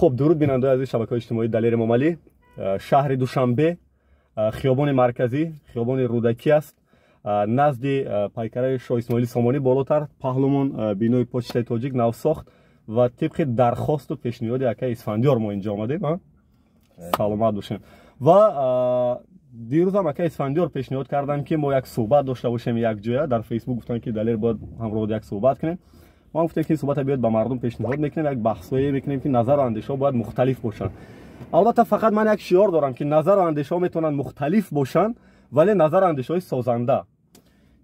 خب درود بیننده عزیز شبکه‌های اجتماعی دلیر امامعلی. شهر دوشنبه، خیابان مرکزی، خیابان رودکی است. نزد پیکره شاه اسماعیل سامانی بالاتر، پهلوان بینوی پشت تاجیک نو ساخت و طبق درخواست و پیشنهاد اکای اسفندیار ما اینجا آمدیم. سلامت باشین. و دیروز هم اکای اسفندیار پیشنهاد کردن که ما یک صحبت داشته باشیم یک جای. در فیسبوک گفتن که دلیر باید همراه یک صحبت کنیم. ما گفتیم که این صحبت بیاد به مردم پیشنهاد میکنیم، یک بحثایی میکنیم که نظر و اندیشه باید مختلف باشن. البته فقط من یک شعار دارم که نظر و اندیشه میتونن مختلف باشن ولی نظر و اندیشه های سازنده.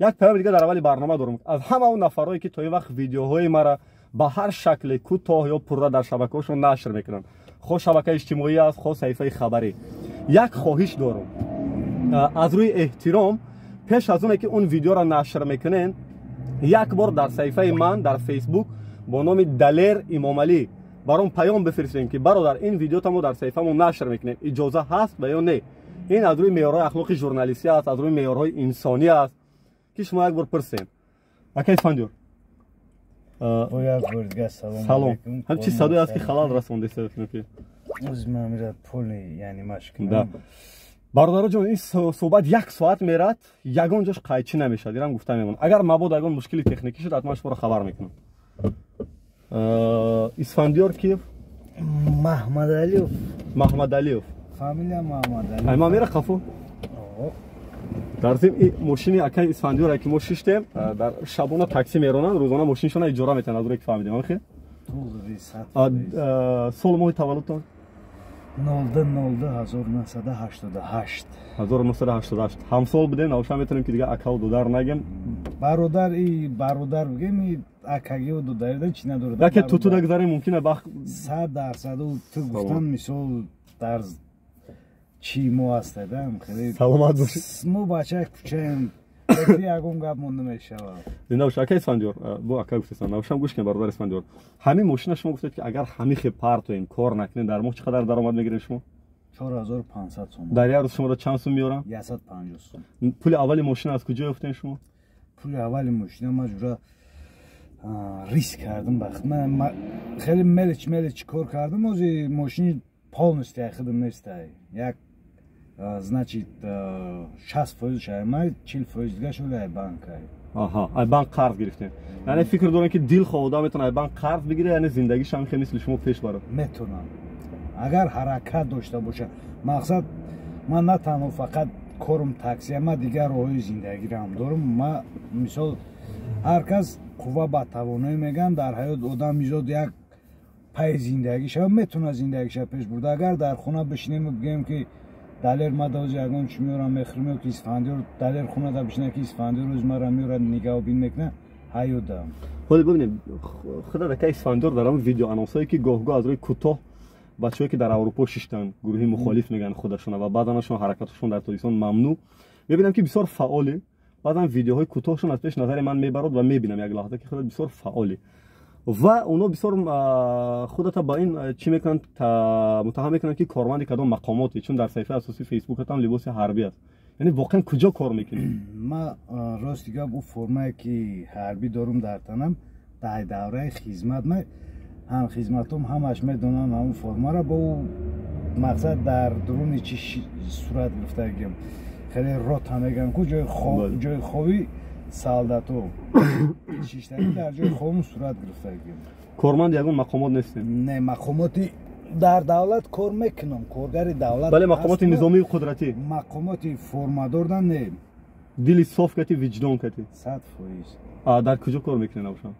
یک پیام دیگه در اول برنامه دارم از همه اون نفرایی که تا این وقت ویدیوهای مرا به هر شکل کوتاه یا پررو در شبکه‌هاشون نشر میکنن، خود شبکه اجتماعی است، خود صفحه خبری. یک خواهش دارم از روی احترام، پیش از اون که اون ویدیو را نشر میکنین، یک بار در صفحه من در فیسبوک با نام دلیر امامعلی برام پیام بفرستین که برادر این ویدیو تامو در صفحه‌مون نشر میکنیم، اجازه هست یا نه؟ این از روی معیارهای اخلاقی ژورنالیستی است، از روی معیارهای انسانی است که شما یک بار پرسین. اکی اسفندیار سلام. همچی صدایی است که خلال رسونده سرتون که از من میرد پول یعنی مشکل. برادر جان این صحبت یک ساعت میرد، یگان جاش قایچی نمیشه. دیرم گفتم میمون اگر مبادا یگان مشکلی تکنیکی شد حتما شما رو خبر میکنم. اسفندیار کیف؟ محمد علیوف. محمد علیوف. فامیلیا محمد علیوف. ایما میره خفو. در ضمن این ماشین اکای اسفندیار که ما شیشتیم در شبانه تاکسی میرونن، روزانه ماشینشون اجاره میتن از روی که فهمیدیم. خیلی سال ماه تولدتون 1988. 1988 همسال بودین. نوشا میتونیم که دیگه اکا و دودر نگیم. برادر بگیم اکاگی و دودر چی نداره. که تو نگذاریم ممکنه بخ 100% تو گفتن مثال در چی مو هستم خیلی سلامت باشید. مو بچه کوچه‌ام خیلی یگون گپ مونده میشه. نوشا اکا اسفندیار با اکا گفتن نوشام گوش کن برادر اسفندیار، همین ماشین شما گفتید که اگر همین خپر تو این کار نکنین در ماه چقدر درآمد میگیرین شما؟ 4500 تومان. در یک روز شما رو چند سوم میارن؟ 150 تومان. پول اولی ماشین از کجا گرفتین شما؟ پول اولی ماشین مجبور ریسک کردم. وقت من خیلی ملچ کار کردم. از ماشین полностью خدم نیست. یک значит 60% شاید 40% دیگه شده ای بانک. آها ای بانک قرض گرفتین. یعنی فکر دارن که دل خواهده میتونه ای بانک قرض بگیره، یعنی زندگیش هم خیلی مثل شما پیش بره. میتونم اگر حرکت داشته باشه. مقصد من نه تنها فقط کارم تاکسی، من دیگر راهی زندگی هم دارم. من مثال هر کس قوا با توانایی میگن در حیات آدم میزاد یک پای زندگیش میتونه زندگیش پیش برده. اگر در خونه بشینیم و بگیم که دلیر ما دوز یگان چی میارم میخریم که اسفندیار دلیر خونه دا بشینه که اسفندیار روز مرا میاره نگاه بین میکنه حیودا. حالا ببینید خدا که اسفندیار در اون ویدیو آنونسایی که گاه از روی کوتاه بچه‌ای که در اروپا شیشتن گروهی مخالف میگن خودشون و بعدنشون حرکتشون در تلویزیون ممنوع، میبینم که بسیار فعاله. بعدن ویدیوهای کوتاهشون از پیش نظر من میبرد و میبینم یک لحظه که خود بسیار فعاله و اونا بسیار خودت با این چی میکنن متهم میکنن که کارمند کدام مقاماتی، چون در صفحه اساسی فیسبوک هم لباس حربی است. یعنی واقعا کجا کار میکنی؟ ما راستی که بو فرمایی که حربی دارم در تنم در دوره خدمت من هم خدمتم همش میدونن همون فرما را با مقصد در درون چی صورت گرفته گیم. خیلی رات هم میگن که جای خوابی سالداتو شیشتری در جای خوابم صورت گرفته گیم. کارمند یگون مقامات نیستیم. نه مقاماتی در دولت کار میکنم، کارگر دولت. بله مقامات نظامی و قدرتی. مقامات فرما دادن نه. دلی صاف کتی وجدان کتی. 100%. در کجا کار میکنین نوشام؟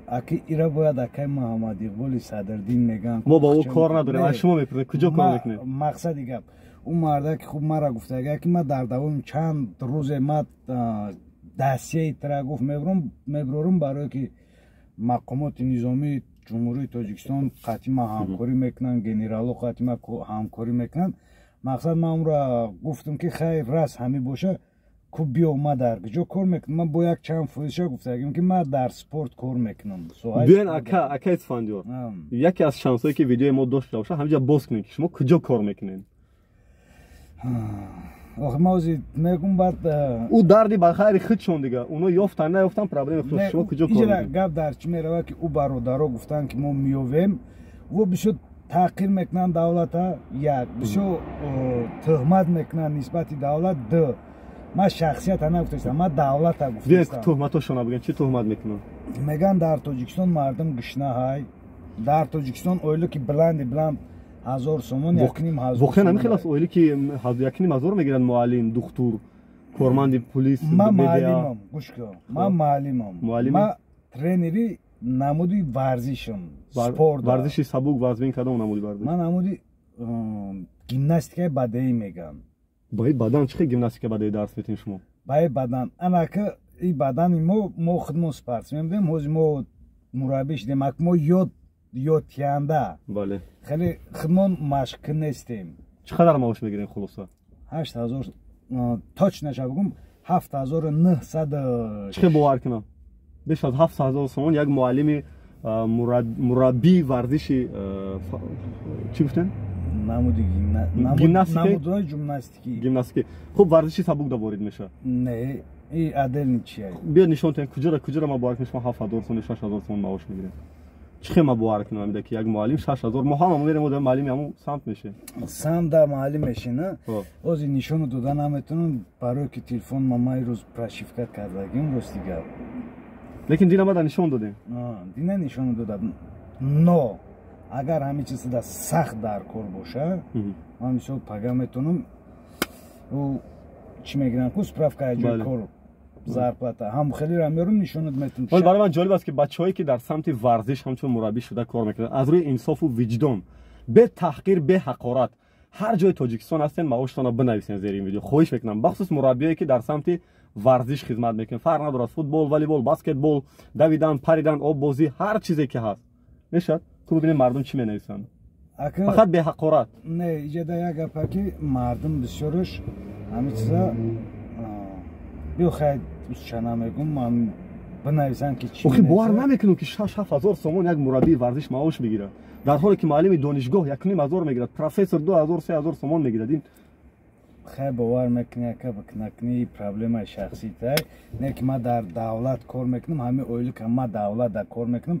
اکی ایرا باید اکی محمد اقبال صدردین میگن ما با او کار نداریم. شما میپرسید کجا کار میکنید؟ مقصدی گپ اون مرده که خوب مرا گفته اگر که من در دوام چند روز ما دستیه ترا گفت میبرم برای که مقامات نظامی جمهوری تاجیکستان قطعی ما همکاری میکنن، گنرالو قطعی ما همکاری میکنن. مقصد من اون را گفتم که خیر راست همی باشه که بیا ما در کجا کار میکنم. من با یک چند فوزشه گفتم که من در سپورت کار میکنم. بیاین اکا اسفندیار یکی از شانسایی که ویدیو ما داشت باشه همینجا باز کنین که شما کجا کار میکنین. آخه ما میگم بعد او دردی بخیر خود شون دیگه اونا یافتن نیافتن پرابلم خود. شما کجا کار میکنین؟ گپ در چی میروه که او برادرها گفتن که ما میویم و بشد таҳқир мекунанд давлата як бисёр тӯҳмат мекунанд нисбати давлат ду ман шахсията нагуфтастам ман давлата гуфтастам тӯҳматошона биган чӣ тӯҳмат мекунанд меган дар тоҷикистон мардум гишна ҳай дар тоҷикистон оилу ки биланд 1000 сомон 1,5 воқеан ҳамин хелас оиле ки 1,5 мегиранд муаллим духтур корманди полис ман муаллимам гӯш кун ман муаллимам ман тренери намуди варзишам спорт варзиши сабук вазмин кадом намуди варзиш ман намуди гимнастикаи бадаӣ меган баи бадан чӣ гимнастика бадаӣ дарс метин шумо баи бадан анака и бадани мо худмо спортсмен будем ҳозир мо мураббӣ шудем ак мо ёдтиҳанда бале хеле худмон машқӣ нестем чӣ қадар маош мегирем хулоса 8000 точно бигум 7900 чӣ бовар кунам беш аз 7000 сомон як муаллими мураббии варзиши чӣ гуфтем намуди гимнастики хуб варзиши сабук даборид меша не и аделни чия биё нишон тен куҷора ма бовар кунем шумо 7000 сомон 6000 сомон маош мегирем чӣ ма бовар кунам амида ки як муаллим 6000 мо ҳама мерем одам муаллими ҳамон самт меше самда муаллим мешина ҳозир нишону дода наметавонам барои ки телефон мамаи рӯз прошивка кардагим рости гап лекин дина мада нишон додем дина нишону додам но агар ҳамин чизда сахт дар кор боша ман мисол пага метавонам чӣ мегирам ку справка ҷои кор зарплата ҳам хелера меёрам нишонат метавонам вале барои ман ҷолиб аст ки бачаҳое ки дар самти варзиш ҳамчун мураббӣ шуда кор мекунанд аз рӯи инсофу виҷдон бе таҳқир бе ҳақорат ҳар ҷои тоҷикистон ҳастен маошатонро бинависен зери ин видео хоҳиш мекунам бахусус мураббие ки дар самти варзиш хизмат мекунанд фарқ надорад футбол волейбол баскетбол давидан паридан оббозӣ ҳар чизе ки ҳаст мешавад ку бибинем мардум чӣ менависанд фақат беҳақорат не иҷода як гапа ки мардум бисёраш ҳамин чиза биохай чана мегум ман бинависам ки чӣ охи бовар намекунам ки 6-7000 сомон як мураббии варзиш маош мегирад дар ҳоле ки муаллими донишгоҳ 1,5 мегирад профессор 2000-3000 сомон мегирад ин хай бовар мекунӣ ака бикунакунӣ проблемаи шахситай не ки ман дар давлат кор мекунам ҳамин оиле ки ман давлат кор мекунам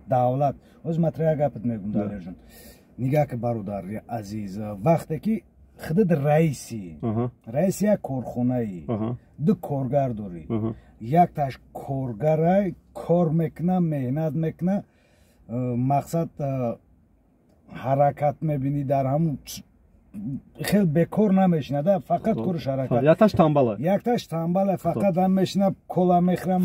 давлат ҳозир матра як гапат мегум далержон нигоҳ ки бародари азиз вақте ки худат раиси як корхонаи ду коргар дорӣ якташ коргарай кор мекуна меҳнат мекуна мақсад ҳаракат мебинӣ дар ҳамун хел бекор намешинада фақат кориш ҳаракат якташ тамбала фақат ҳам мешина кола мехӯра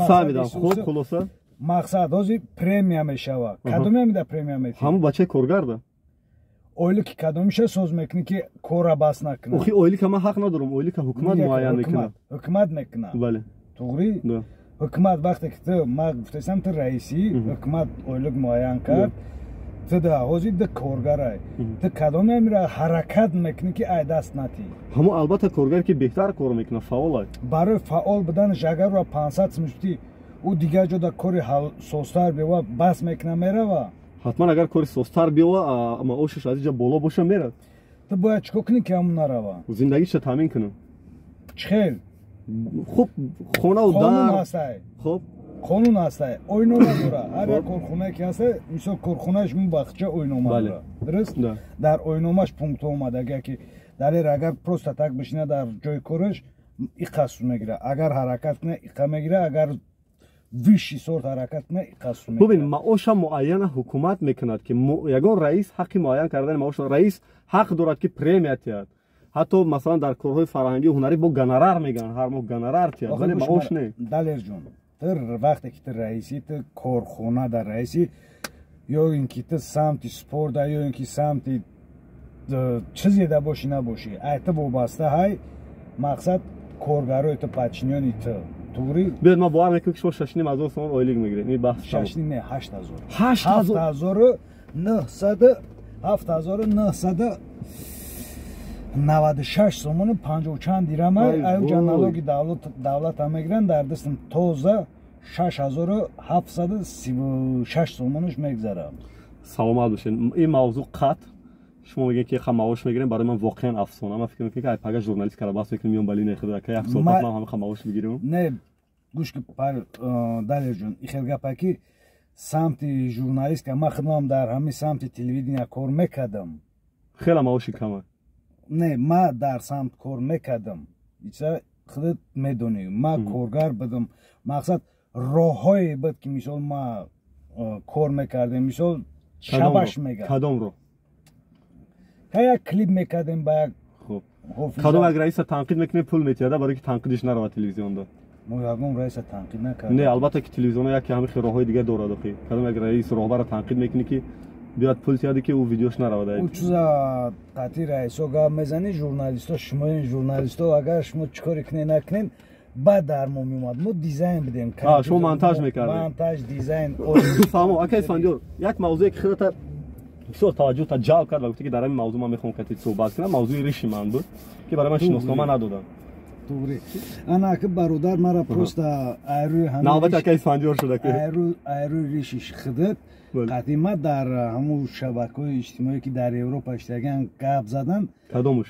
мақсад ҳозир премия мешава кадоме меда премия мекунӣ ҳамун бачаи коргарда оиле ки кадомиша соз мекунӣ ки кора бас накунад охи оиле ка ман ҳақ надорам оиле ка ҳукумат муайян мекунад ҳукумат мекунад бале туғрӣ ҳукумат вақте ки ту ман гуфтастам ту раисӣ ҳукумат оилаг муайян кард ту да ҳозир ду коргарай ту кадоме мера ҳаракат мекунӣ ки ай даст натӣ ҳамон албатта коргар ки беҳтар кор мекунад фаъолай барои фаъол будан жагарро 500 смушти ӯ дигар ҷода кори состар бева бас мекуна мерава ҳатман агар кори состар биёва маошаш аз инҷа боло боша мерад ту бояд чӣ кор кунӣ ки ҳамон нарава зиндагиша таъмин кунам чихел хуб хонаву қонун ҳастай хуб қонун ҳастай ойнома дора ҳар як корхонае ки ҳастай мисол корхонааш бахча ойнома дора дуруст дар ойномаш пунктҳо омадаги ки далер агар просто так бишина дар ҷои кораш иқасу мегира агар ҳаракат куна иқа мегира агар виши сорт ҳаракат куна иқасу мегира бубин маоша муайяна ҳукумат мекунад ки ягон раис ҳаққи муайян кардани маош раис ҳақ дорад ки премия тиҳад ҳатто масалан дар корҳои фарҳангӣ ҳунарӣ бо гонорар мегӯянд ҳар моҳ гонорар тиҳад вале маош не далерҷон ту вақте ки ту раисӣ ту корхона дар раисӣ ё ин ки ту самти спорта ё ин ки самти чизе да бошӣ набошӣ ай ту вобаста ҳай мақсад коргарои ту подчинёни ту туғрӣ биёд ман бовар мекунам ки шумо 6,500 сомон оилик мегирем ин бахш 7996 сомони 50 чанд дирамай аюҷа налоги давлата мегиранд дар дастам тоза 6736 сомонаш мегзарам саломат бошед ин мавзӯъ қат шумо мегӯед ки ха маош мегирем барои ман воқеан афсона ман фикр мекунам ки ай пага журналист кара баҳс мекунем миён балине худа ка як сол ман ҳама маош мегирем не гӯш ки далерҷон ихел гапа ки самти журналистка ма худам дар ҳамин самти телевидения кор мекардам. хела маоши кама. Не, ма дар самт кор мекардам. Ица худат медонӣ. Ма коргар будам. Мақсад роҳҳое буд ки мисол ма кор мекардем. Мисол шабаш мегар. Кадом роҳ? Як клип мекардем ба як кадом як раиса танқид мекунем пул метиҳада барои ки танқидиш нарава телевизионда. мо ягон раиса танқид накардем. Не, албатта ки телевизионо яке ҳамин роҳҳои дигар дорад охи. Кадом як раис роҳбара танқид мекунӣ ки биёд пул тиҳади ки ӯ видеош наравад. ӯ чиза қатъи раисо гап мезани журналисто шумоин журналисто агар шумо чӣ коре кунед накунед баъд дар мо меомад. Мо дизайн бидем. Шумо монтаж мекардед. Монтаж, дизайн. фаҳмо акай Исфандиёр, як мавзӯе ки худата бисёр таваҷҷӯҳта ҷалб кард ва гуфтӣ ки дар ҳамин мавзӯъ ман мехоҳам кати суҳбат кунам. Мавзӯи риши ман буд ки барои ман шиноснома надоданд. Тугри. Ана ки бародар мара просто айрӯи ҳамин навбати акай Исфандиёр шуда ки айрӯи ришиш худат қатъи ма дар ҳамун шабакаҳои иҷтимоӣ ки дар Европа иштаган гап задан. Кадомуш?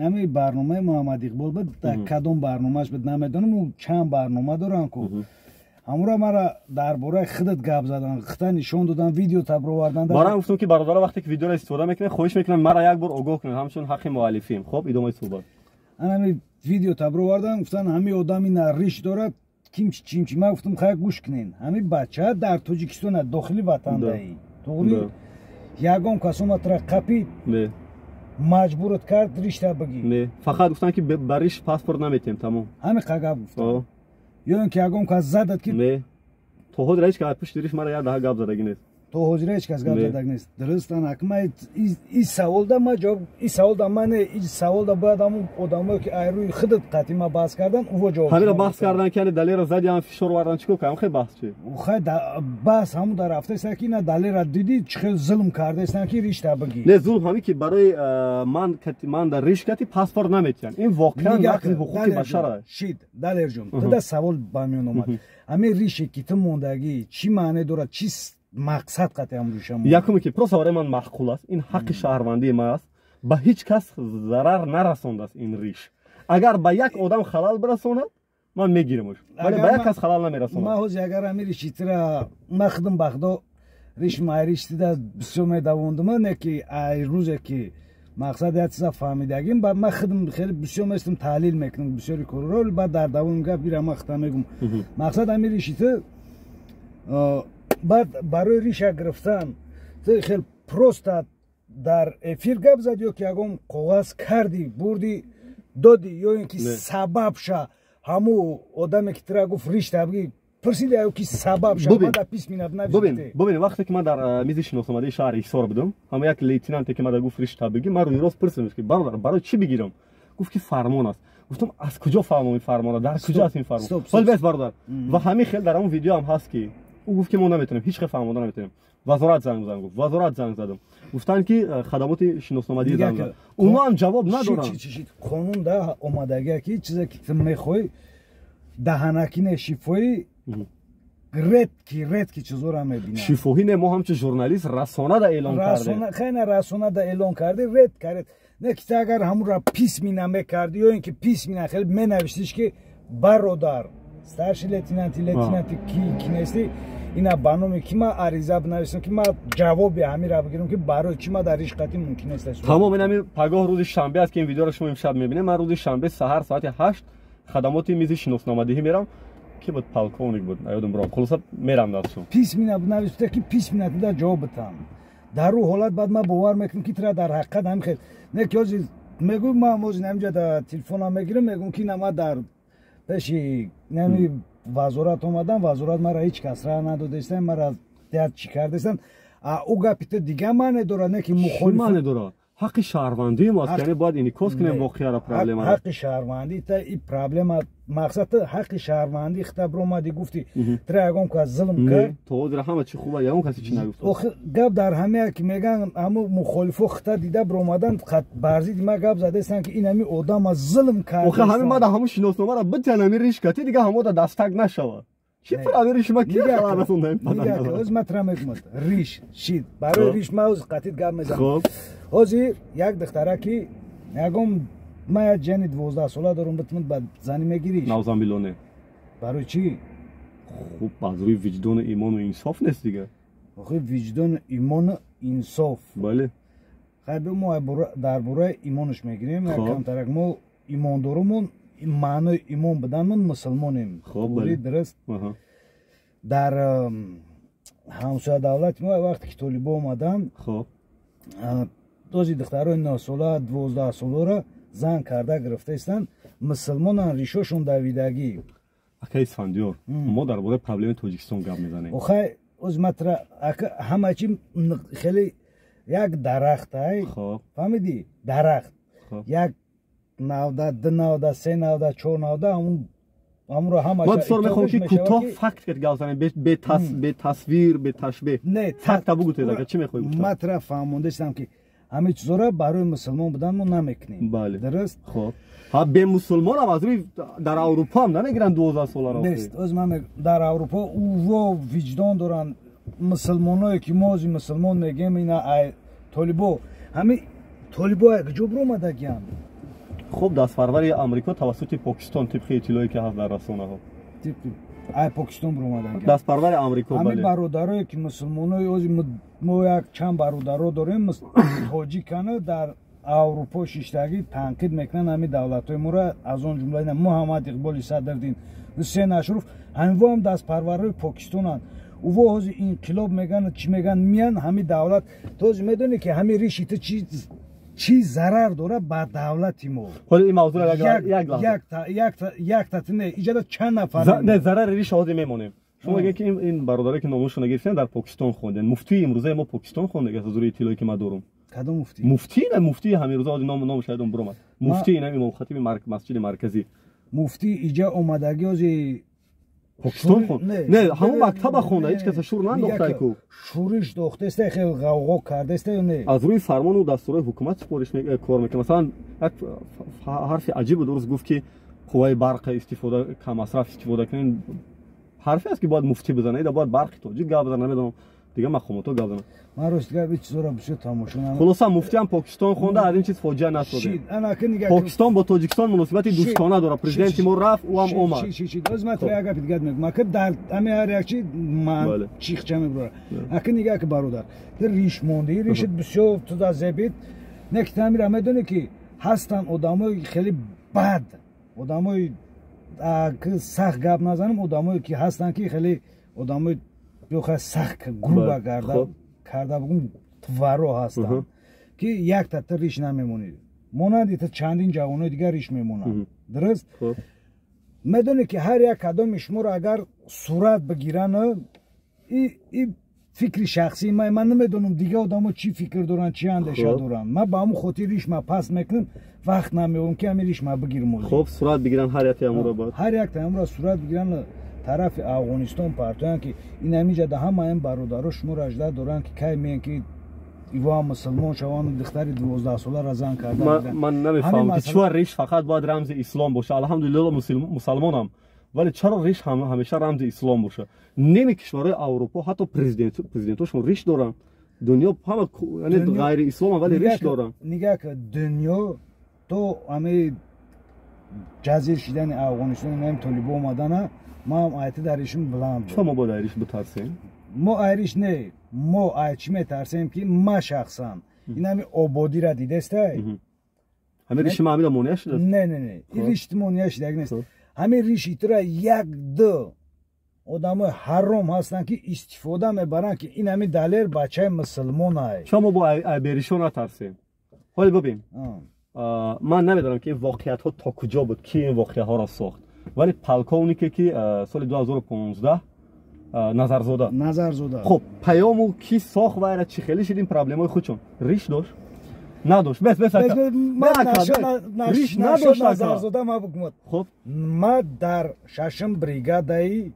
ҳамин барномаи Муҳаммад Иқбол буд. Кадом барномааш буд намедонам. ӯ чанд барнома доранд ку ҳамура мара дар бораи худат гап задан, худта нишон додан, видео табровардан. Барам гуфтам ки бародаро вақте ки видеоро истифода мекунед, хоҳиш мекунам мара як бор огоҳ кунед, ҳамчун ҳаққи муаллифим. Хоб, идомаи суҳбат. Ана видео табровардан, гуфтан ҳамин одам ина риш дорад, чимчи. Ман гуфтам хай гӯш кунед. Ҳамин бача дар Тоҷикистон дохили ватандаи. Тугри? Ягон кас омад тра қапид. Маҷбурат кард ришта бигӣ. Не, фақат гуфтан ки ба риш паспорт наметем, тамом. Ҳамин қагап гуфтан. ё ин ки ягон кас задад ки не. То ҳозир ҳеҷ кас пушти риш мара як даҳа гап задаги нест. То ҳозир ҳеҷ кас гап задаги нест. Дурустан акма и саволда ма ҷавоб и саволда ма не и саволда бояд ҳамун одамое ки айрӯи худат қатъи ма баҳс кардан ӯ ҷавоб. ҳамира баҳс кардан ки далера зади ҳам фишор вардан чӣ кор кардам хе баҳс чи? Хай баҳс ҳамун дар рафтаест ки ина далера диди чӣ хел зулм кардаестан ки ришта бигӣ. Не зулм ҳамин ки барои ман дар риш кати паспорт наметиҳам. ин воқеан нақзи ҳуқуқи башар аст. Шид далерҷон туда савол ба миён омад. ҳамин рише ки ту мондагӣ чӣ маъне дорад? чӣ мақсад қатъи амрӯшам? Якуме ки просто барои ман маъқул аст. ин ҳаққи шаҳрвандии ман аст. ба ҳеҷ кас зарар нарасондааст ин риш. агар ба як одам халал бирасонад ман мегиримш. вале ба як кас халал намерасонад. ма ҳозир агар ҳамин ришитира ма худам бахдо риш майриштида бисёр медавондам не ки ай рӯзе ки мақсад як чиза фаҳмидагим ба ма худам хеле бисёр местам таҳлил мекунам бисёри корро баъд дар давоми гап ира ма худам мегум мақсад ҳамин ришита баъд барои риша гирифтан хел просто дар эфир гап зад ё ки ягон коғаз карди бурди доди ё ин ки сабабша ҳамун одаме ки тира гуфт ришта бигӣ пурсида ё ки сабабша мада писмина бубин вақте ки ман дар мизи шиносномадаи шаҳри Ҳисор будам ҳама як лейтенанте ки мада гуфт ришта бигӣ ман рӯйрост пурсидамш ки бародар барои чӣ бигирам? Гуфт ки фармон аст. гуфтам аз куҷо фаҳмам ин фармона? дар куҷо аст ин фармон? ҳол бес бародар ва ҳамин хел дар ҳамун видео ҳам ҳаст ки ӯ гуфт ки мо наметонем ҳеҷ хел фаҳмода наметонем. вазорат занг зан гуфт вазорат занг задам гуфтанд ки хадамоти шиносномадии занг зад оно ҳам ҷавоб надоранд. қонун да омадагия ки чизе ки ту мехоҳӣ даҳанакине шифоӣ редки чизора мебинад. шифоҳӣ не мо ҳамчун журналист расонада эълон кардем. хайна расонада эълон карди ред каред не ки ту агар ҳамунра писмина мекарди ё ин ки писмина хел менавиштиш ки бародар старши лейтенанти ки нести ина ба номи ки ма ариза бинависам ки ма ҷавоби ҳамира бигирам ки барои чӣ ма дар иш қатъи мумкин нест. тамом ин ҳамин пагоҳ рӯзи шанбе аст ки ин видеоро шумо имшаб мебинед. ман рӯзи шанбе саҳар соати 8 хадамоти мизи шиносномадиҳӣ мерам ки буд полковник буд аёдам биром хулоса мерам дастшум писмина навишта ки писмина туда ҷавоб битам дар ӯ ҳолат баъд ма бовар мекунам ки тира дар ҳақиқат ҳамин хел не ки ҳозир мегӯм ма ҳозир наминҷа дар телефонам мегирам мегӯм ки ина ма дар пеши нами вазорат омадам вазорат мара ҳеҷ кас ра надодаистан мара як чӣ кардаистан ӯ гапи ту дига маъне дорад не ки мухолиф маъне дорад. ҳаққи шаҳрвандии мост яъне бояд инъикос кунем воқеаро проблема ҳаққи шаҳрвандӣ та и проблема мақсад ту ҳаққи шаҳрвандӣ хитаб ромадӣ гуфтӣ тира ягон кас зулм кард то ҳозир ҳама чӣ хуба ягон каси чӣ нагуфт. гап дар ҳамея ки меган ҳамун мухолифо хита дида биромадан бар зидди ма гап задаистанд ки ин ҳамин одама зулм кард охир ҳамин мада ҳамун шиносномаро битян ҳамин риш кати дига ҳамода дастак нашавад. чӣ правери шума ки халал расондаем оз ма тира мегумад риш шид барои риш ма оз қатъи гап мезанам. ҳозир як духтара ки ягон ма як ҷани 12 сола дорам битмуд ба зани мегириш навзамбилоне барои чӣ خب از روی وجدان ایمان و انصاف نیست دیگه. آخه وجدان ایمان و انصاف. بله. خب ما درباره ایمانش میگیریم. کمترک ما ایماندارمون معنی ایمان بدنمون مسلمانیم. خب بله. درست. در همسایه دولت ما وقتی که طالبان اومدن خب دوزی دخترای 9 ساله 12 ساله را زن کرده گرفته استن مسلمانان ریشاشون دویدگی. اکا اسفندیار ما درباره پرابلم تاجیکستان گپ میزنیم. آخه از مطرح همه چی خیلی یک درخت های فهمیدی درخت یک نوده دو نوده سه نوده چهار نوده همون رو همه ما بسیار میخوام که کوتاه فکت کرد گفتن به تصویر به تشبیه فکت بگو تو چی میخوای گفت مطرح فهمونده شدم که همه چیزا رو برای مسلمان بودن ما نمیکنیم. بله درست. خب ها به مسلمان هم از روی در اروپا هم نمیگیرن 12 ساله را نیست. از من در اروپا او وجدان دارن مسلمانایی که ما از مسلمان میگیم اینا طالبا همه طالبا کجا اومده گیان. خب دستپروری آمریکا توسط پاکستان طبق اطلاعی که هست در رسانه ها ای پاکستان اومدن دستپروری آمریکا. بله همه برادرایی که مسلمانای از ما یک چند برادرها داریم تاجیکانه در اروپا شیشتگی تنقید میکنن همین دولت‌های ما را از اون جمله محمد اقبال صدرالدین حسین اشرف همو هم دستپرورای پاکستانن او از انقلاب میگن چی میگن میان همین دولت تو میدونی که همین ریشی تو چی ضرر داره با دولت ما. حالا این موضوع یک تا نه ایجاد چند نفر نه ضرر ریش آزی میمونیم. شما میگه که این برادرایی که نامشون گرفتن در پاکستان خوندن مفتی امروزه ما پاکستان خونده از روی اطلاعی که ما دارم. کدوم مفتی؟ مفتی همین روزا نامش یادم برام. مفتی اینا امام خطیب مسجد مرکزی مفتی اینجا اومدگی از پاکستان خوند. نه همون مکتب خونده هیچ کس شور ننداخته کو شورش داخته است خیلی غوغا کرده است یا نه از روی فرمان و دستور حکومت سپارش کار میکنه. مثلا حرف عجیب درست گفت که قوای برق استفاده کم مصرف استفاده کنین حرفی است که باید مفتی بزنه یا باید برق تاجیک گپ بزنه نمیدونم دیگه مخامتا گپ بزنه. من راست گپ هیچ چیزا رو بشه تماشا نمیکنم. خلاصا مفتی هم پاکستان خونده از این چیز فاجعه نشده. پاکستان با تاجیکستان مناسبت دوستانه داره. پرزیدنت ما رفت او هم اومد. از من تو یک گپ دیگه میگم که در همه هر یک چی من چیخ چمه برا اگه نگاه که برادر در ریش مونده ریش بسیار تو دا زبید نکته امیر میدونه که هستن آدمای خیلی بد آدمای که سخت گپ نزنم آدمایی که هستن که خیلی آدمای بخواه سخت گروه کرده بگم تورو هستن که یک تا ریش نمیمونید مونند تا چندین جوانای دیگر ریش میمونند. درست. میدونی که هر یک کدام شما رو اگر صورت بگیرن این فکر شخصی من نمیدونم دیگه آدم‌ها چی فکر دارن چی اندیشه دارن. من با همون خاطر ریش ما پس میکنم وقت نمیونم که همین ریش ما بگیرم. خب صورت بگیرن هر یک امور بعد هر یک امور صورت بگیرن طرف افغانستان پرتوان که این همینجا ده همه این برادرها شما را اجده دارن که کی میگن که ایوا مسلمان شوان دختر 12 ساله را زن کرده. من نمیفهمم که چرا ریش فقط باید رمز اسلام باشه. الحمدلله مسلمانم ولی چرا ریش همیشه رمز اسلام باشه؟ نمی کشورهای اروپا حتی پرزیدنتاشون ریش دارن. دنیا همه یعنی غیر اسلام ولی ریش دارن. نگاه که دنیا تو همه جزیر شدن افغانستان نیم طالبان اومدن ما هم آیت دریشون بلند. چرا ما با دریش بترسیم؟ ما ایریش نه ما آیت میترسیم که ما شخصا این همه آبادی را دیده است. همه ریش معمولا مونیه شده؟ نه این ریش مونیه شده نیست. همه ریش ایترا یک دو آدم حرام هستن که استفاده میبرن که این همه دلیر بچه مسلمان های. چرا ما با ایبریشون نترسیم؟ حالا ببین من نمیدونم که این واقعیت ها تا کجا بود کی این واقعیت ها را ساخت ولی پلکونیکی که سال 2015 نظرزاده خب پیامو کی ساخت و چی خیلی شد این پرابلم های خودشون ریش داشت نداشت بس ریش نداشت نظرزاده ما بگم. خب ما در ششم بریگادای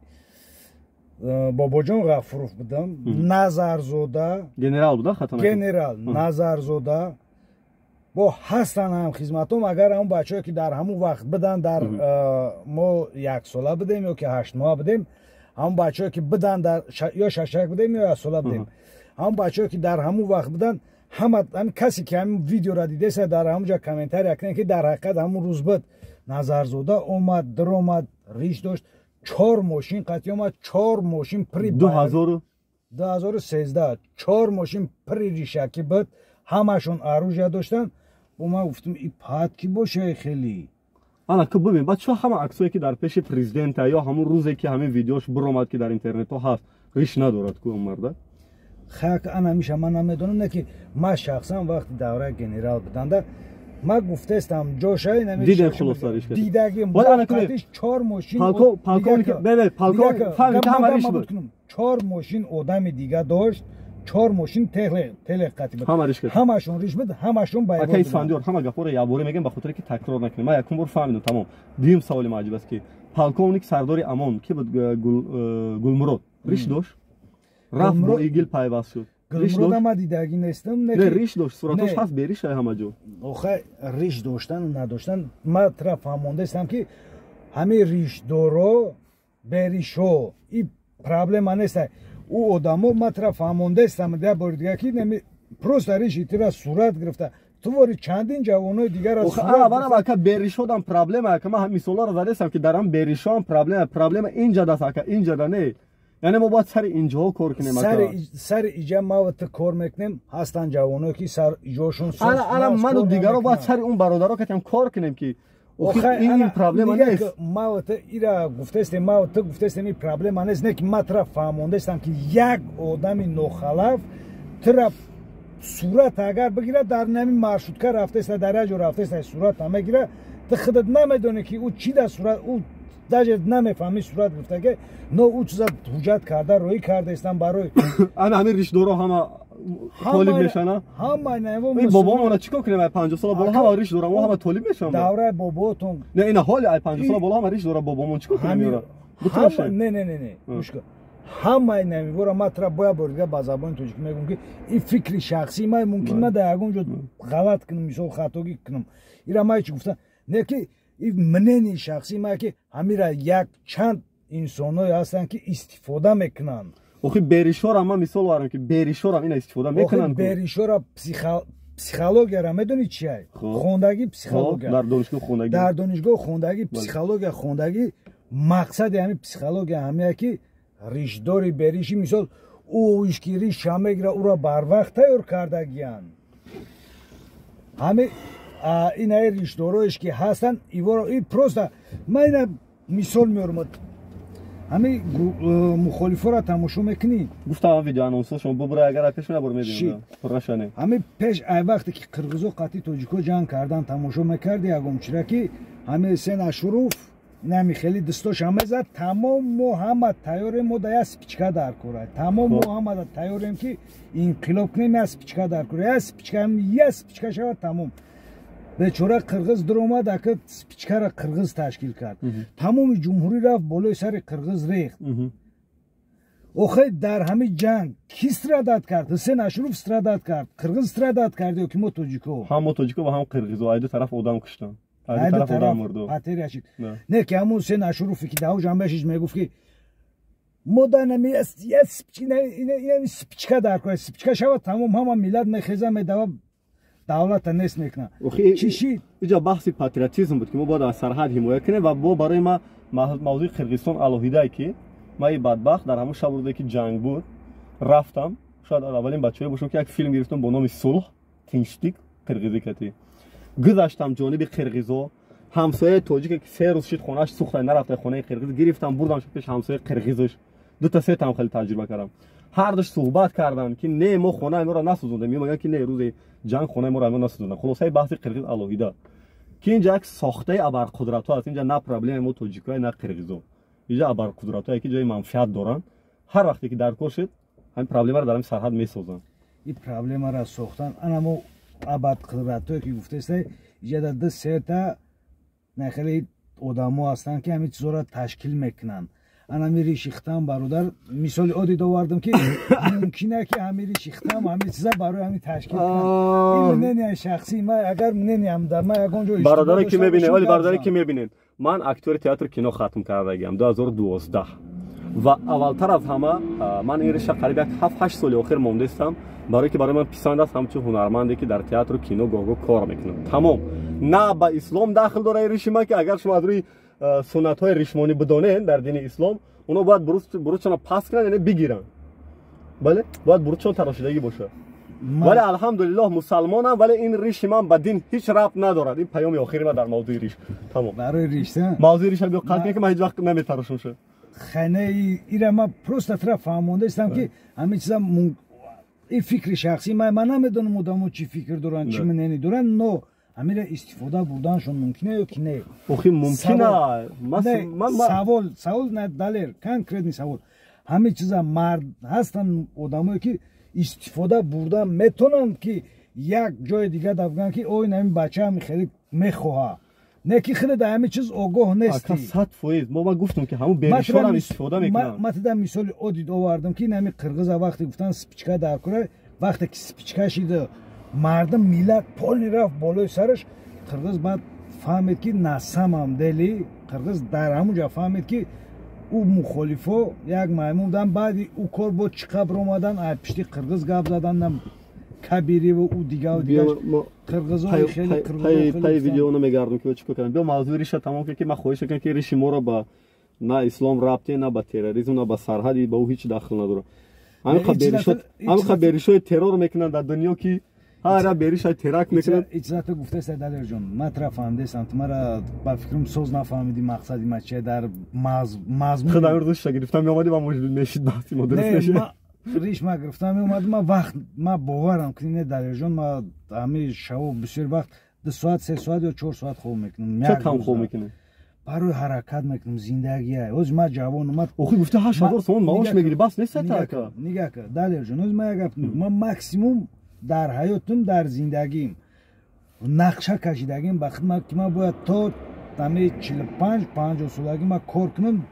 بابا جان غفروف بودم. نظرزاده گنرال بود خطا گنرال نظرزاده با هستن هم خدمتم اگر هم بچه‌ای که در همون وقت بدن در ما 1 ساله بدیم یا که 8 ماه بدیم هم بچه‌ای که بدن در یا 6 بدیم یا 1 ساله بدیم هم بچه‌ای که در همون وقت بدن هم کسی که همین ویدیو را دیده است در همونجا کامنتاری کنه که در حقیقت همون روز بود نظرزاده اومد در اومد ریش داشت 4 ماشین قطعی آمد 4 ماشین پری 2013 4 ماشین پری ریشکی بود همشون اروژه داشتن و من گفتم این پات کی باشه خیلی انا که ببین بچه همه عکسایی که در پیش پرزیدنت یا همون روزی که همین ویدیوش برآمد که در اینترنت ها هست ریش ندارد که اون مرد خاک انا میشه من نمیدونم نه که ما شخصا وقتی دوره گنرال بودند ما گفته استم جوشای نمیشه دیدن خلاصش دیدگیم وقتش 4 ماشین پالکون که بله پالکون فهم که همه ریش بود 4 ماشین آدم دیگه داشت 4 ماشین تل قطعی بود همشون ریش بود همشون باید بود اسفندیار همه گپور یابوری میگن به خاطر که تکرار نکنیم ما یکم بار فهمیدم تمام دیم سوال عجیب است که پالکونیک سرداری امان که بود گلمرود ریش داشت رفت با ایگل پیوست شد گلمرود هم دیدگی نیستم نه ریش داشت صورتش هست بریش همه جو آخه ریش داشتن و نداشتن ما طرف فهمونده استم که همه ریش دارو بریشو این پرابلم نیست او آدمو ما طرف فهمونده استم در بردگاه که نمی پروست ریش ایترا صورت گرفته تو وری چندین جوانای دیگر را صورت گرفته اما که بریشودم پرابلم که ما هم مثالا رو زده استم که در هم بریشان پرابلم اینجا دست که اینجا نه یعنی ما باید سر اینجا کار کنیم سر اینجا ما وقت کار میکنیم هستن جوانایی که سر جوشون الان من و دیگرا باید سر اون برادرها که کار کنیم که این پرابلم نیست ما وقت ایرا گفته است ما وقت گفته است این پرابلم نیست نه که ما طرف فهمونده استم که یک آدم نوخلاف طرف صورت اگر بگیره در نمی مرشودکه رفته است در اجو رفته است صورت هم بگیره تو خودت نمیدونی که او چی در صورت او داجت نمیفهمی صورت گفته که نه او چیزا حجت کرده روی کرده استم برای انا همین ریش دورو همه تولید میشن همه نه بابام اونا چیکار کنه 50 سال بالا همه ریش دورو همه تولید میشن دوره باباتون نه اینا حال 50 سال بالا همه ریش دورو بابامون چیکار کنه میره نه گوش کن همه نمیبره ما طرف باید برگه با زبان توجیک میگم که این فکر شخصی ما ممکن ما در اونجا غلط کنم مثال خطاگی کنم اینا ما چی گفتن نه که این مننی شخصی ما که همیرا یک چند انسانایی هستن که استفاده میکنن آخه بریشور هم مثال وارم که بریشور هم این استفاده میکنن آخه بریشور پسیخولوژی را میدونی چیه خوندگی پسیخولوژی در دانشگاه خوندگی پسیخولوژی خوندگی مقصد همین پسیخولوژی همینه که ریشداری بریشی مثال او اشکیری شامگیره او را بر وقت تیار کردگیان همه این های ریشدارویش که هستن این پروستا من اینا مثال میارم همه مخالفه را تماشا میکنی گفتم ویدیو انونسو شما ببره اگر پیش نبر میدیم پرشانه همه پیش ای وقتی که قرغیزو قطعی توجیکو جنگ کردن تماشا میکردی یگم چرا که همه سن اشروف نمی خیلی دستاش همه زد تمام محمد تیاریم ما در سپیچکا در کوره تمام محمد تیاریم که انقلاب کنیم از سپیچکا در کوره از سپیچکا هم یه سپیچکا شود تمام بیچاره قرغیز در اومد که سپیچکا را قرغیز تشکیل کرد تمام جمهوری رفت بالای سر قرغیز ریخت آخه در همه جنگ کی استرادت کرد؟ حسین اشروف استرادت کرد قرغیز استرادت کرد یا که ما توجیکو هم توجیکو و هم قرغیز و دو طرف آدم کشتن دو طرف پاتر یاشید نه که همون حسین اشروفی که داو جنبشش میگفت که ما نمی است یه سپیچکا در کنه سپیچکا شود تمام همه ملت میخیزه میدوه دولت نیست میکنه چی اینجا بحث پاتریوتیسم بود که ما باید از سرحد حمایت کنیم و با برای ما موضوع قرغیزستان الهیده ای که ما این بدبخت در همون شب روزی که جنگ بود رفتم شاید اولین بچه‌ای باشم که یک فیلم گرفتم با نام صلح تینچتیک قرغیزی کتی گذاشتم جانب قرغیزا همسایه تاجیک که 3 روز شد خونه‌اش سوخته نرفته خونه قرغیز گرفتم بردم پیش همسایه قرغیزش 2 تا 3 تا خیلی تجربه کردم هر دوش صحبت کردن که نه ما خونه ما را نسوزوندیم میگن که نه روز جنگ خونه ما را نسوزوندن خلاصه بحث قرغیز الهیده که اینجا یک ساخته ابرقدرت‌ها است اینجا نه پرابلم ما تاجیکای نه قرغیزا اینجا ابرقدرت‌هایی که جای منفعت دارن هر وقتی که در کار شد همین پرابلم را در این سرحد میسازن این پرابلم را ساختن اما ابرقدرت‌هایی که گفته است اینجا در 3 تا نخلی آدم‌ها هستن که همین چیزا را تشکیل میکنن انا میری شیختم برادر مثال عادی داوردم که ممکنه که همین شیختم همین چیزا برای همین تشکیل کنم این مننی شخصی ما اگر مننی هم در ما یگونجا برادری که میبینه ولی برادری که میبینین من اکتور تئاتر کینو ختم کردم 2012 و اولتر از همه من این رشته قریب 7-8 سال آخر مونده استم برای که برای من پسند است همچون هنرمندی که در تئاتر و کینو گاگو کار میکنم تمام نه با اسلام داخل داره رژیم که اگر شما از روی суннатҳои ришмонӣ бидонен дар дини ислом, оно бояд буручона пас кунанд, яъне бигиранд. бале бояд буручон тарошидагӣ бошад. вале алҳамдулиллоҳ мусалмонам, вале ин риши ман ба дин ҳеҷ рабт надорад. ин паёми охири ман дар мавзӯи риш. Тамом. барои ришта мавзӯи риша биё қалбе ки ман ҳеҷ вақт наметарошам шуд. ханаи ира ма просто тра фаҳмонда истам ки ҳама чиза ин фикри шахсӣ ман намедонам одамо чӣ фикр доранд, чӣ мнение доранд, но ҳамира истифода бурданшон мумкина ё ки не? охи мумкина савол на далер конкретни савол. ҳама чиза мард ҳастанд одамое ки истифода бурда метонанд ки як ҷои дига давган ки ой нами бачаам хеле мехоҳа, не ки хеле да ҳама чиз огоҳ нести. 100% мо гуфтам ки ҳамун беришорам истифода мекунанд. ман тада мисоли одид овардам ки нами қирғиза вақте гуфтан спичка дар кора, вақте ки спичка шида мардам миллат полни рафт болои сараш, қирғиз баъд фаҳмед ки на самам дели, қирғиз дар ҳамунҷа фаҳмед ки ӯ мухолифо як маймун будан, баъди ӯ кор бо чӣ қабр омадан аз пишти қирғиз гап задан, нам кабириву ӯ дигаву дигаш қирғизои хеле пай видеоно мегардум ки чӣ кардам. биё мавзӯи риша тамом кунем ки ман хоҳиш мекунам ки риши моро ба на ислом рабте, на ба терроризм, на ба сарҳади, ба ӯ ҳеҷ дахл надорад. ҳамиқа беришои террор мекунанд дар дунё ки ҳара беришай теракт мекунанд. ичзато гуфтаста далерҷон, ман тара фаҳмидастам, ту мара ба фикрам соз нафаҳмиди мақсади ма чия дар мазмун. худам рӯзша гирифтам меомадӣ ва мешид баҳси мо дурст мешид. риш ма гирифтам меомад, ма вақт ма боварам ки не далерҷон, ма ҳамаи шабо бисёр вақт 2 соат 3 соат ё 4 соат хоб мекунам. ча кам хоб мекунем? барои ҳаракат мекунам, зиндагия. ҳозир ма ҷавонам, охи гуфта 8000 сомон маош мегирӣ, бас нест така. нигаҳ кар далерҷон, ҳозир ма як гап ман максимум дар ҳаётум, дар зиндагим нақша кашидагим ба хидмат ки ман бояд то ҳамаи 45-50 солагӣ ман кор кунам,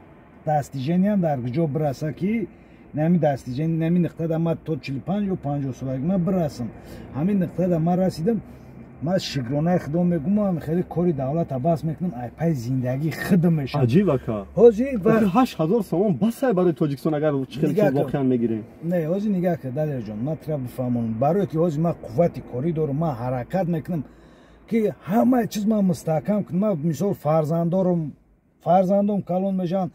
дастижениям дар ҷо бираса ки нами дастижени нами нуқтада ман то 45 ё 50 солагӣ ман бирасам. ҳамин нуқтада ман расидам, ман шикронаи худо мегӯмам, хеле кори давлата бас мекунам, ай пай зиндагӣ хидм мешавам. аҷиб ака. ҳозир 8000 сомон басай барои тоҷикистон агар чихел чиз воқеан мегирем. не ҳозир нигаҳ кар далерҷон, ман тра бифаҳмонам, барое ки ҳозир ман қуввати корӣ дорам, ман ҳаракат мекунам ки ҳама чиз ман мустаҳкам кунам. ман мисол фарзандом калон мешаванд,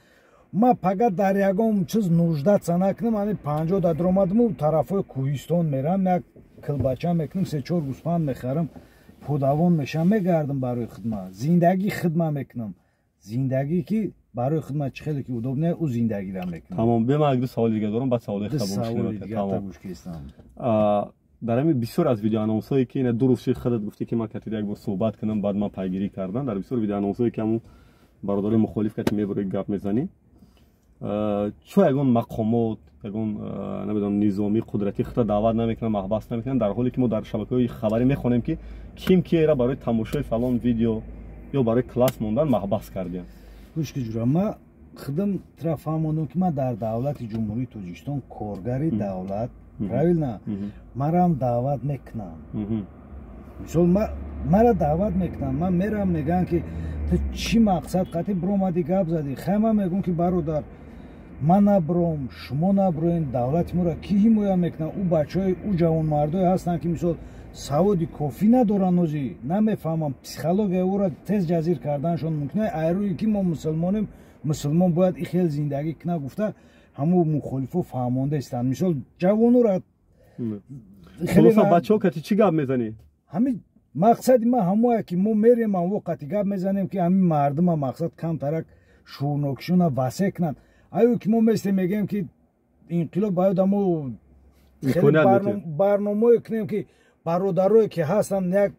ман фақат дар ягон чиз нуждатса накунам, ани 50 да даромадаму тарафҳои кӯҳистон мерам, як килбача мекунам, 3-4 гӯспанд мехарам, подавон мешам, мегардам барои хидмат. зиндагӣ хидмат мекунам, зиндагӣ ки барои хидмат чӣ хеле ки удобне ӯ зиндагиро мекунам. тамом. бема як ду саволи дига дорам, баъд саволои хабуршинам. дар ҳамин бисёр аз видеоанонсҳое ки ду рӯз ши худат гуфтӣ ки ман катида як бор суҳбат кунам, баъд ман пайгирӣ кардам, дар бисёр видеоанонсҳое ки ҳамун бародари мухолиф кати мебурӣ гап мезанӣ, чо ягон мақомот, ягон намедонам низоми қудратӣ худта даъват намекунанд, маҳбас намекунанд, дар ҳоле ки мо дар шабакаҳои хабарӣ мехонем ки ким киера барои тамошои фалон видео ё барои класс мондан маҳбас кардем. гӯшки ҷура, ман худам тра фаҳмондам ки ман дар давлати ҷумҳурии Тоҷикистон коргари давлат, правилна, марам даъват мекунам. мисол мара даъват мекунам, ман мерам, мегӯям ки ту чӣ мақсад қатъи биромадӣ гап задӣ, хай ман мегӯям ки бародар ман набуром, шумо набуроин, давлати моро ки ҳимоя мекунад? ӯ бачаҳои ӯ ҷавонмардое ҳастанд ки мисол саводи кофӣ надоранд, ҳозир намефаҳмам психологияи ӯро тез ҷазир карданашон мумкина, айрӯи ки мо мусулмонем, мусулмон бояд ин хел зиндагӣ кунад гуфта ҳамун мухолифо фаҳмонда истанд. мисол ҷавонуро хулоса бачаҳо кати чӣ гап мезанӣ? ҳамин мақсади ман ҳамое ки мо мерем авоқати гап мезанем ки ҳамин мардума мақсад камтарак шӯрнокишона васеъ кунанд. аю ки мо местем мегӯем ки инқилоб баёда мо барномае кунем ки бародарое ки ҳастанд як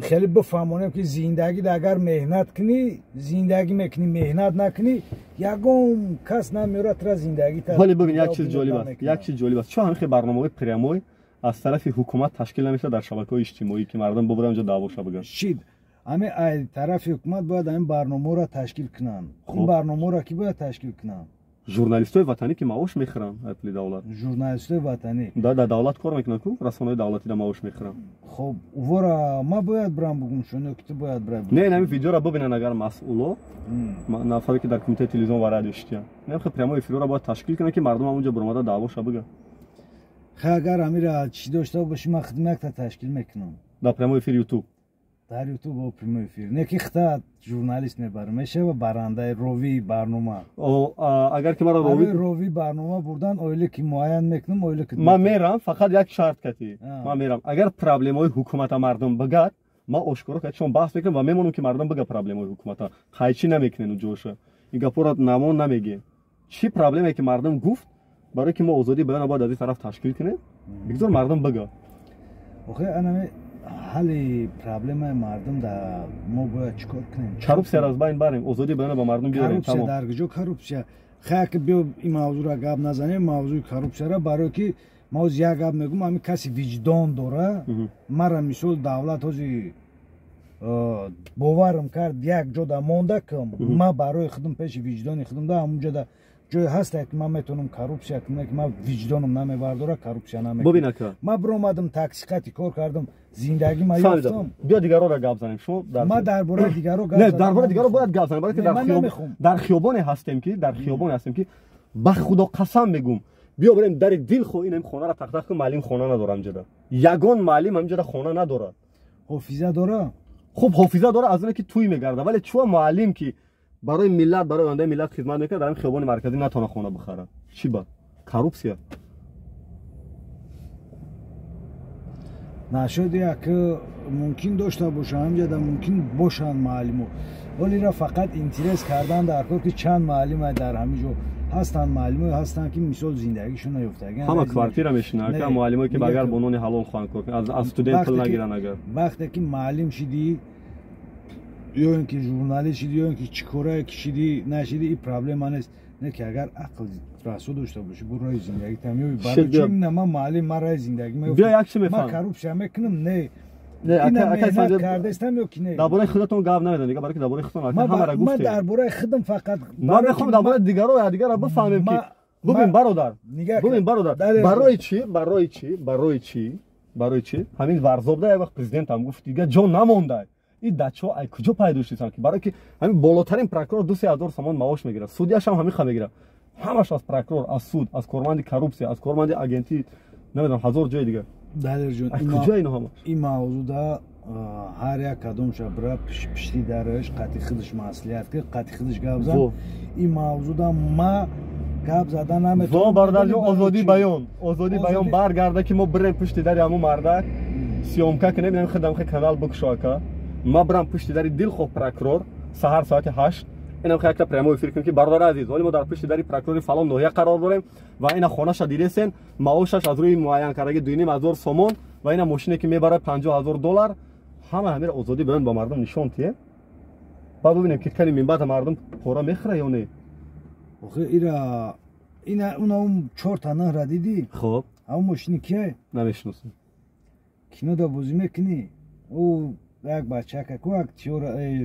хеле бифаҳмонем ки зиндагида агар меҳнат кунӣ, зиндагӣ мекунӣ, меҳнат накунӣ, ягон кас намеёрад тра зиндагита. вале бибин як чиз ҷолиб аст, чо ҳамин хел барномаҳои прямой аз тарафи ҳукумат ташкил намешавад дар шабакаҳои иҷтимоӣ ки мардам бубуранд ҷо даъвоша бигӯянд? чид ҳамин ай тарафи ҳукумат бояд ҳамин барномаҳоро ташкил кунанд. ин барномаҳоро ки бояд ташкил кунанд? журналистои ватанӣ ки маош мехӯранд аз пули давлат. журналистои ватанӣ дар давлат кор мекунанд ку расонаҳои давлатида маош мехӯранд. хоб увора ма бояд бирам бугум шуно ки ту бояд бирам. не ҳамин видеоро бибинанд агар масъуло нафаре ки дар кумитаи телевизион ва радио шитиянд, нахе прямои эфирро бояд ташкил кунанд ки мардум ҳамунҷо биромада даъвоша бигӯянд. хай агар ҳамира чӣ дошта бошӣ, ман хидмат якта ташкил мекунам дар прямои эфири ютуб. дар ютуб бо прямой эфир неки хита журналист мебарам мешава барандаи ровии барнома агар ки маро ровии барнома бурдан оиле ки муайян мекунам оиле ки ман мерам фақат як шарт кати ман мерам агар проблемаи ҳукумата мардум бигад ман ошкоро кати шумо баҳс мекунам ва мемонам ки мардум бига проблемаи ҳукумата қайчӣ намекунен уҷоша ин гапоро намон намегӣ чӣ проблеме ки мардум гуфт барои ки мо озодии баён бояд аз ин тараф ташкил кунем бигзор мардум бига охе анаме ҳалли проблемаи мардум да мо бояд чӣ кор кунем коррупсияро аз байн барем озодии баёнро ба мардум биёрем коррупсия дар куҷо коррупсия хаяке биё ин мавзӯъро гап назанем мавзӯи коррупсияро барое ки мо ҳоз як гап мегӯм ҳамин каси виҷдон дора мара мисол давлат ҳози боварам кард як ҷода монда кам ман барои худам пеши виҷдони худам да ҳамун ҷода ҷое ҳасте ки ман метавонам коррупсия кунам ки ман виҷдонам намебардора коррупсия намекунам бубин ака ман биромадам такси қати кор кардам зиндагӣ ма ёфтам биё дигароро гап занем шумо ман дар бораи дигаро гап не дар бораи дигаро бояд гап занем барои ки дар хиёбоне ҳастем ки ба худо қасам мегӯм биё барем дари дил хоҳинем хонаро тахтах кун маълим хона надорам ҷода ягон маълим ҳаминҷода хона надорад ҳофиза дора хуб ҳофиза дора аз оне ки тӯй мегарда вале чуа муаллим ки барои миллат барои ояндаи миллат хизмат мекард дар ин хиёбони марказӣ натавона хона бихарад чӣ ба коррупсия нашуд як мумкин дошта бошад ҳамҷода мумкин бошанд муаллимо олира фақат интерес кардан дар кор ки чанд муаллима дар ҳамин ҷо ҳастанд муаллимо ҳастанд ки мисол зиндагишон наёфтаган ҳама квартира мешинанд ака муаллимое ки агар бо нони ҳалол хоҳанд кор аз студент пул нагиранд агар вақте ки муаллим шидӣ ё ин ки журналист шидӣ ё ин ки чӣ корае ки шидӣ нашидӣ ин проблема нест не ки агар ақл расо дошта бошӣ бо роҳи зиндагитам ё барои чӣ мина ман муаллим ман роҳи зиндагӣ меёфтам ман коррупсия мекунам не меҳнат кардастам ё ки не дар бораи худатон гап намедон дига барои ки дар бораи худтон ҳамара гуфтем ман дар бораи худам фақат ман мехоҳам дар бораи дигаро якдигарро бифаҳмем ки бубин бародар барои чӣ ҳамин варзобда як вақт президентам гуфт дига ҷо намонда ин дачаҳо ай куҷо пайдо шуданд ки барои ки ҳамин болотарин прокурор 2-3 сомон маош мегирад судяш ҳам ҳамин ха мегирад ҳамаш аз прокурор аз суд аз корманди коррупсия аз корманди агенти намедонам ҳазор ҷои дигар далерҷон куҷо ино ҳама ин мавзӯъда ҳар як кадомша бира пишти дараш қати худаш маслиҳат кирд қати худаш гап зад ин мавзӯъда ма гап зада наметавонам бародарҷон озодии баён баргарда ки мо бирем пишти дари ҳамун мардак сиёмка кунем бинем хидамхи канал букшо ака ма бирам пишти дари дилхоҳ прокурор саҳар соати 8 инам якта прямой эфир кунем ки бародари азиз оли мо дар пишти дари прокурори фалон ноҳия қарор дорем ва ина хонаша дидесен маошаш аз рӯи муайянкардагӣ 2,5 сомон ва ина мошине ки мебарад $50,000 ҳама ҳамира озодӣ баён ба мардум нишон тие ба бибинем ки кани минбаъд мардум пора мехӯра ё не охе ина он 4 та наҳра дидӣ хуб ҳамон мошини кие намешиносам кинода бозӣ мекунӣ ӯ як бачака ку актёр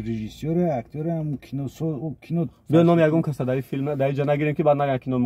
режиссёр актёр ҳам кино биё ном ягон каса дар ин филм дар ин ҷо нагирем ки баъд нагӯянд кино